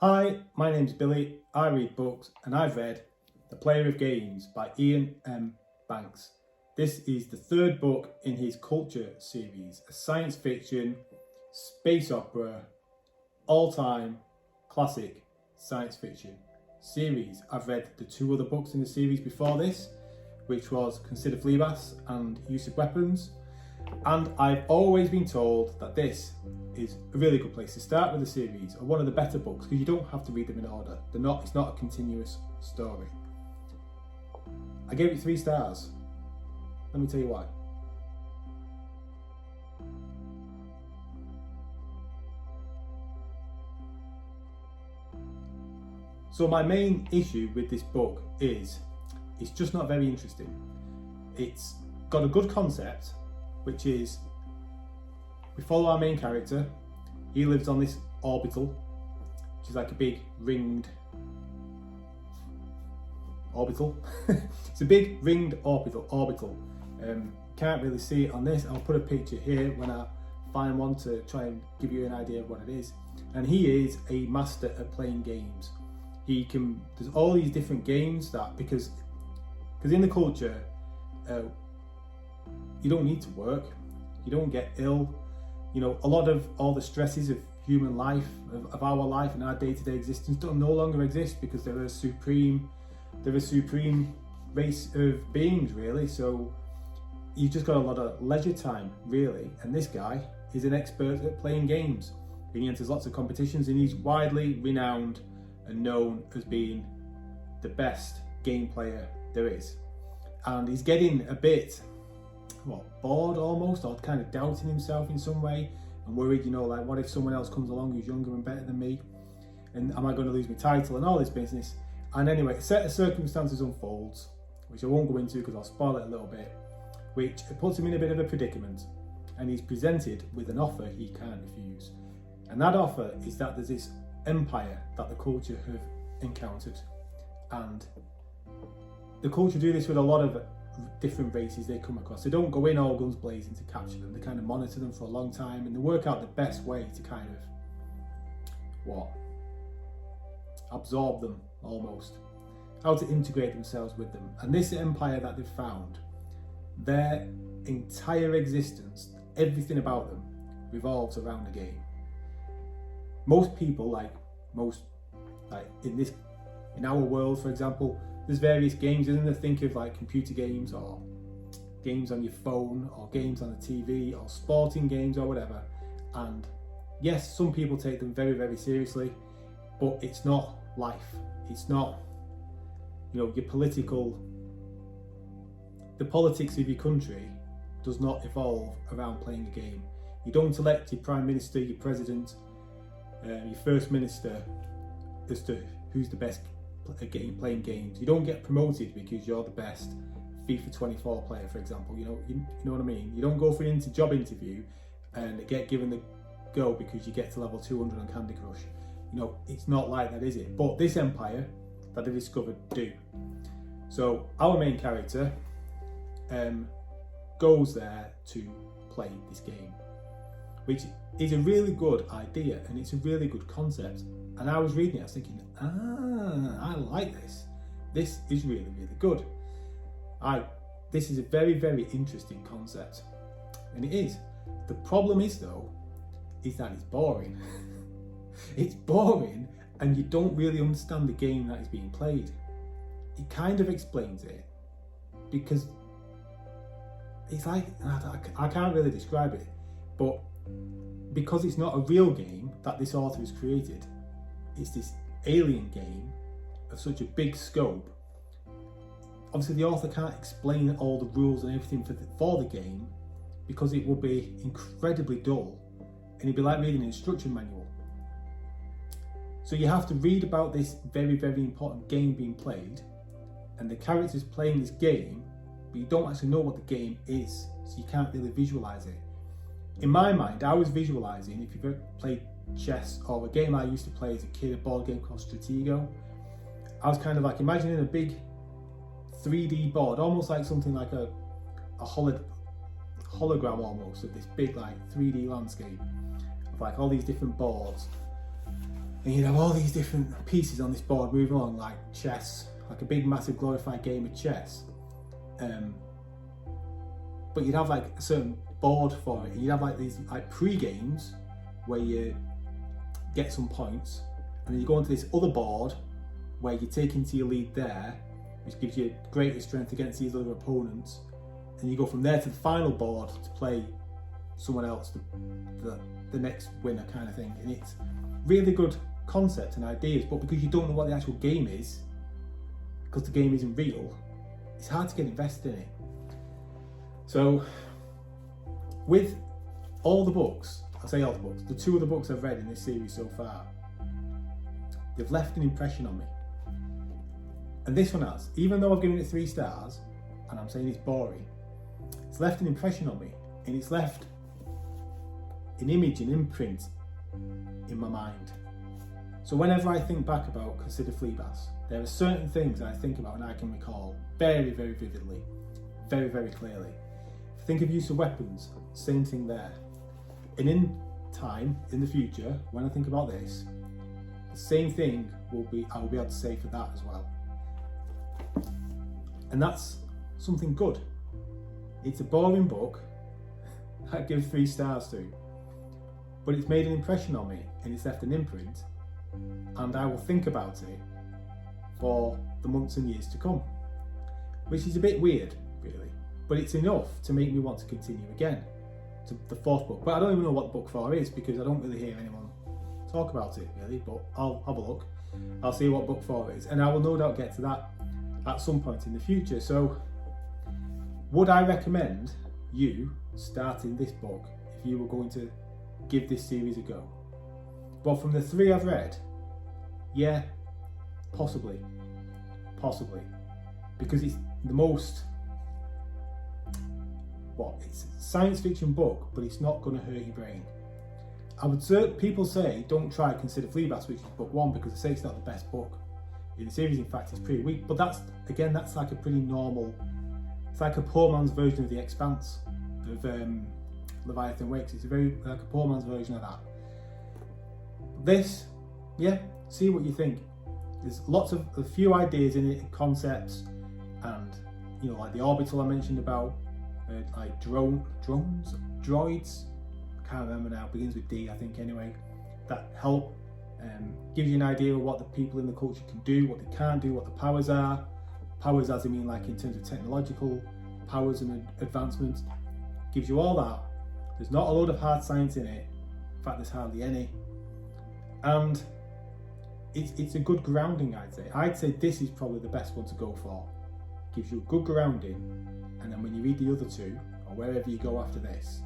Hi, my name's Billy, I read books and I've read The Player of Games by Iain M Banks. This is the third book in his Culture series, a science fiction, space opera, all-time classic science fiction series. I've read the two other books in the series before this, which was Consider Fleabas and Use of Weapons. And I've always been told that this is a really good place to start with the series, or one of the better books, because you don't have to read them in order. It's not a continuous story. I gave it 3 stars. Let me tell you why. So my main issue with this book is it's just not very interesting. It's got a good concept, which is we follow our main character. He lives on this orbital, which is like a big ringed orbital. It's a big ringed orbital. Can't really see it on this. I'll put a picture here when I find one to try and give you an idea of what it is. And he is a master at playing games. There's all these different games that, because in the culture, you don't need to work, you don't get ill. You know, a lot of all the stresses of human life, of our life and our day-to-day existence no longer exist, because they're a supreme race of beings, really. So you've just got a lot of leisure time, really. And this guy is an expert at playing games. He enters lots of competitions and he's widely renowned and known as being the best game player there is. And he's getting a bit bored almost, or kind of doubting himself in some way, and worried, like, what if someone else comes along who's younger and better than me, and am I going to lose my title and all this business? And anyway, a set of circumstances unfolds, which I won't go into because I'll spoil it a little bit, which puts him in a bit of a predicament, and he's presented with an offer he can't refuse. And that offer is that there's this empire that the culture have encountered, and the culture do this with a lot of different races they come across. They don't go in all guns blazing to capture them. They kind of monitor them for a long time, and they work out the best way to kind of absorb them, almost how to integrate themselves with them. And this empire that they've found, their entire existence, everything about them revolves around the game. Most people, in our world, for example, there's various games, isn't there? Think of like computer games, or games on your phone, or games on the TV, or sporting games, or whatever. And yes, some people take them very, very seriously, but it's not life. It's not, your the politics of your country does not evolve around playing a game. You don't elect your prime minister, your president, your first minister as to who's the best at playing games. You don't get promoted because you're the best FIFA 24 player, for example. You know what I mean? You don't go for an job interview and get given the go because you get to level 200 on Candy Crush. It's not like that, is it? But this empire that they discovered do. So our main character goes there to play this game, which is a really good idea, and it's a really good concept. And I was reading it, I was thinking, I like this. This is really, really good. This is a very, very interesting concept. And it is. The problem is, though, is that it's boring. It's boring, and you don't really understand the game that is being played. It kind of explains it, because it's like, I can't really describe it, but because it's not a real game that this author has created, it's this alien game of such a big scope. Obviously the author can't explain all the rules and everything for the game, because it would be incredibly dull, and it'd be like reading an instruction manual. So you have to read about this very, very important game being played, and the characters playing this game, but you don't actually know what the game is, so you can't really visualize it. In my mind, I was visualizing, if you've ever played chess, or a game I used to play as a kid, a board game called Stratego, I was kind of like imagining a big 3D board, almost like something like a hologram almost, of this big 3D landscape of all these different boards. And you'd have all these different pieces on this board moving along like chess, like a big massive glorified game of chess. But you'd have like a certain board for it. And you'd have like these like pre-games where you get some points, and then you go onto this other board where you take into your lead there, which gives you greater strength against these other opponents, and you go from there to the final board to play someone else, the next winner kind of thing. And it's really good concept and ideas, but because you don't know what the actual game is, because the game isn't real, it's hard to get invested in it. So with all the books, I say all the books, the 2 of the books I've read in this series so far, they've left an impression on me. And this one has, even though I've given it 3 stars, and I'm saying it's boring, it's left an impression on me, and it's left an image, an imprint in my mind. So whenever I think back about Consider Fleabas, there are certain things I think about and I can recall very, very vividly, very, very clearly. If I think of use of weapons, same thing there. And in time, in the future, when I think about this, the same thing I will be able to say for that as well. And that's something good. It's a boring book I give 3 stars to, but it's made an impression on me and it's left an imprint, and I will think about it for the months and years to come, which is a bit weird really, but it's enough to make me want to continue again to the 4th book. But I don't even know what book 4 is because I don't really hear anyone talk about it really, but I'll have a look. I'll see what book 4 is, and I will no doubt get to that at some point in the future. So would I recommend you starting this book if you were going to give this series a go? Well, from the 3 I've read, yeah, possibly, because it's the most, it's a science fiction book, but it's not going to hurt your brain. I would say, people say don't try Consider Fleabas, which is book 1, because they say it's not the best book in the series. In fact, it's pretty weak, but that's like a pretty normal, it's like a poor man's version of The Expanse of Leviathan Wakes. It's like a poor man's version of that. This, yeah, see what you think. There's a few ideas in it, concepts, and like the orbital I mentioned about, like droids, I can't remember now, begins with D I think anyway, that help, gives you an idea of what the people in the culture can do, what they can't do, what the powers are. Powers as I mean like in terms of technological powers and advancements. Gives you all that. There's not a load of hard science in it, in fact there's hardly any, and it's a good grounding. I'd say this is probably the best one to go for. Gives you a good grounding, and then when you read the other 2 or wherever you go after this,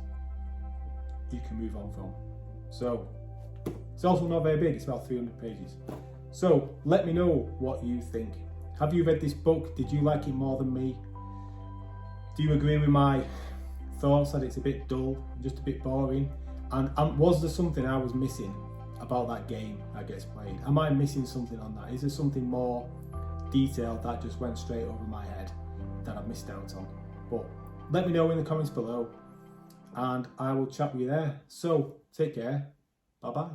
you can move on from. So it's also not very big, it's about 300 pages. So let me know what you think. Have you read this book? Did you like it more than me? Do you agree with my thoughts that it's a bit dull, just a bit boring? And was there something I was missing about that game that gets played? Am I missing something on that? Is there something more detailed that just went straight over my head that I've missed out on? But let me know in the comments below, and I will chat with you there. So take care, bye bye.